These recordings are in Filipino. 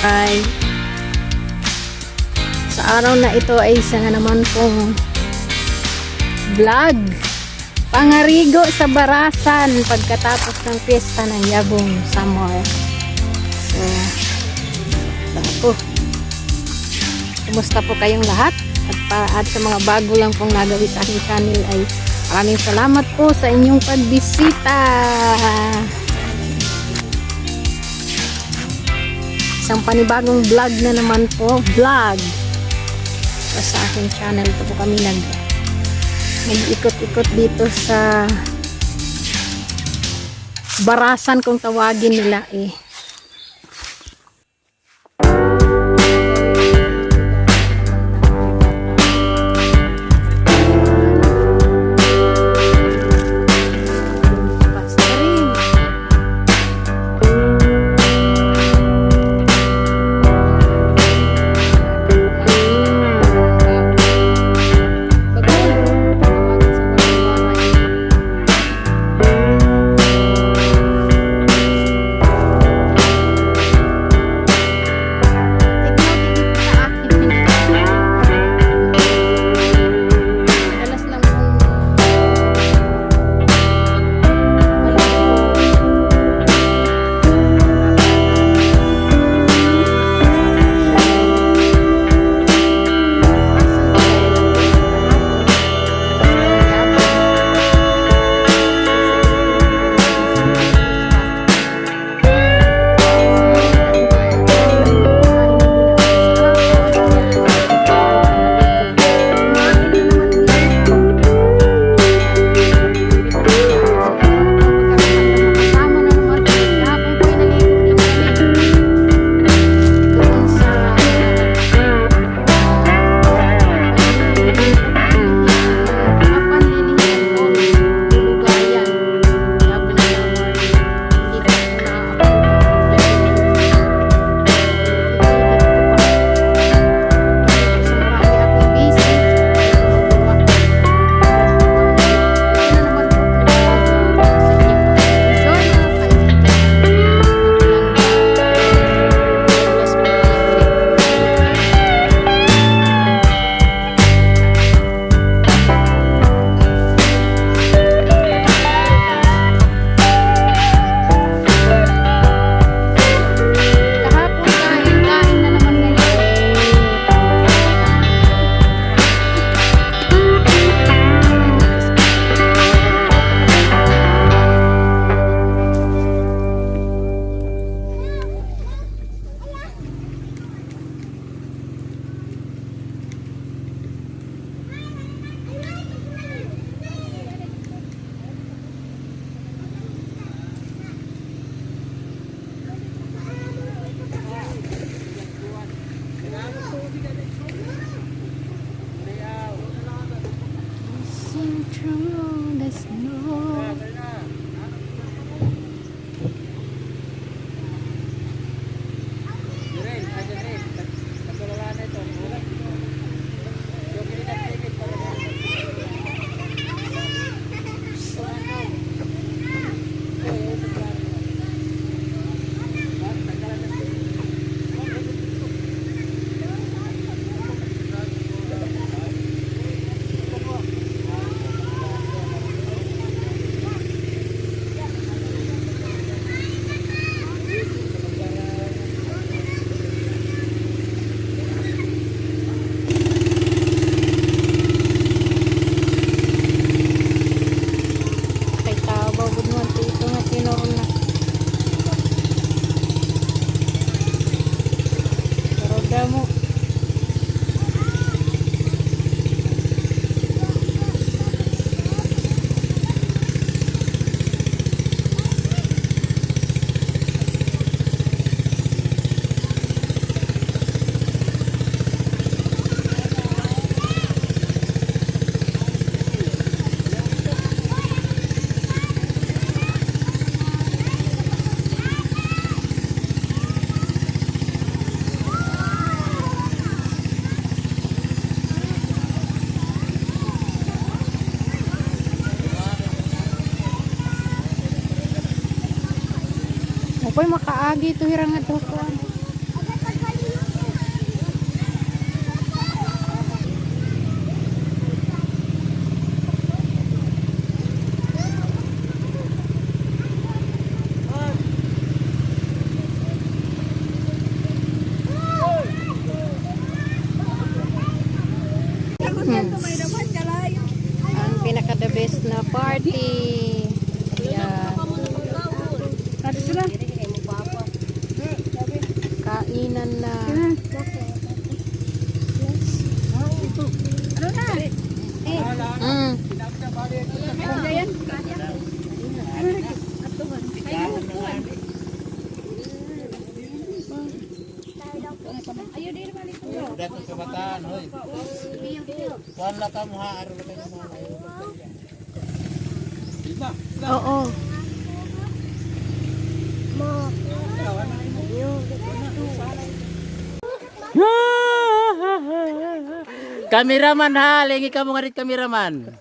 Hi. Sa araw na ito ay isa na naman pong vlog pangarigo sa Barasan pagkatapos ng piyesta ng Yabong Summer. So, ako. Kumusta po kayong lahat? At sa mga bago lang pong nagawi sa aking channel ay maraming salamat po sa inyong pagbisita. Isang panibagong vlog na naman po. Vlog. So, sa aking channel ito po kami nag-ikot-ikot dito sa Barasan kung tawagin nila eh. Tinuron na. Pero damo. Apoy makaagi ito hirang ato ko. Ang pinaka-the best na party. Ayan. Kainan na. Dapat kabataan, hoy. Wala ka mo ha, araw ka mo. Oo. Kameraman ha, lengi ka mo nga rin kameraman.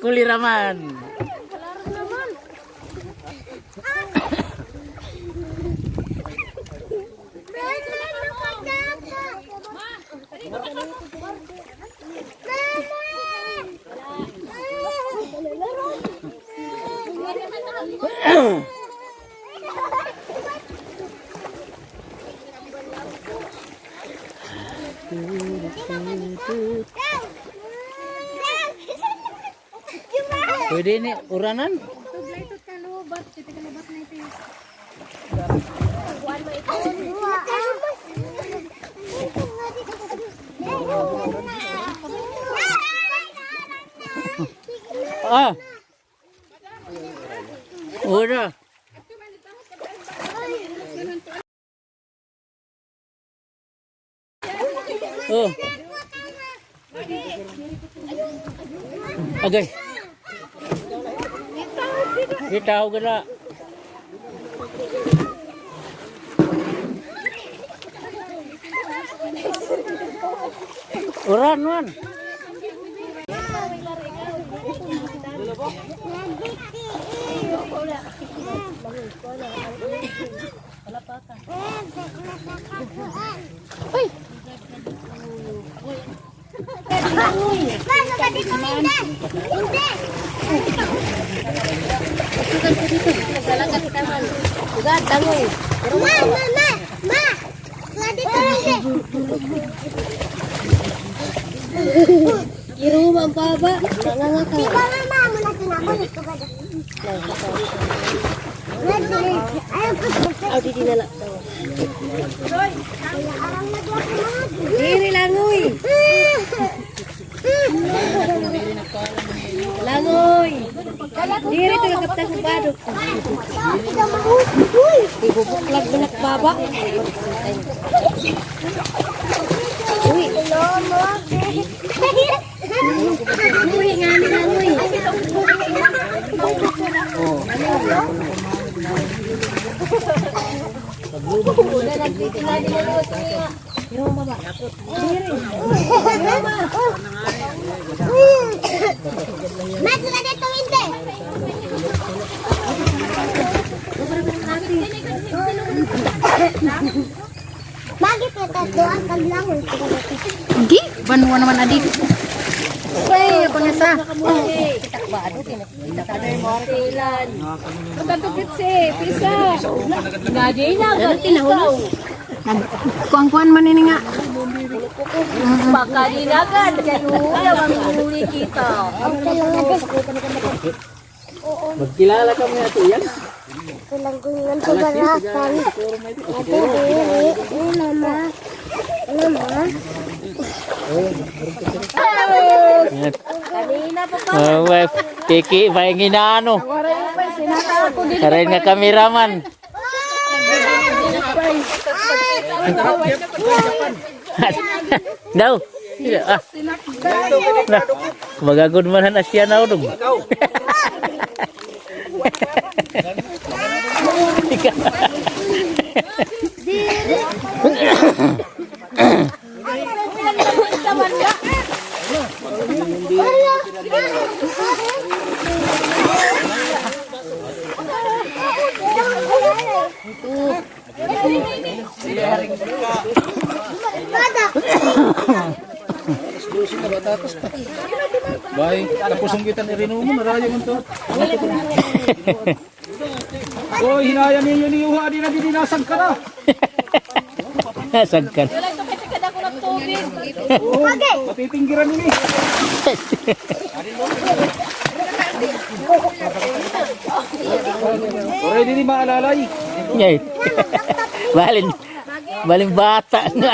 Kuliraman. Pwede ni uranan? Ah. Udah. Oh. Agay. Ditaw gala. Uran man. Uy. Mano ka dito hindi. Hindi. Nagalagat ka man. Ugad tangoy. Ma, ma, ma. Ma. Nga dito hindi. Iruwa ang baba. Nangangaka. Di ba mama mo na tinapon ito ka da. Ayaw di dinala. Diri langoy. Langoy. Diri to kapta sa badok. Ibubuklag mo na baba. Uy. Uy, nga ni langoy. Mas na dito hindi. Bakit ito doon kang langoy? Gi, banwa naman adik. Ay, apa nga sa? Kuang-kuan man ini nga. Baka dinagan. Kayo ang huli kita. Magkilala kami na ito yan. Kulanggungan sa barasan. Ate, mama. Mama. Kanina pa pa. Wife, Kiki, paingin na ano. Karain nga kameraman. Daw. Ah. Nah, magagod man na siya na udog. Baik, tapos ang kita ni Rino mo, narayo mo to. Oh, hinaya ninyo ni Uha, di na dinasag ka na. Sagkan. Oh, matitinggiran nini. Oray, di maalalay. Nyay. Balin bata nga.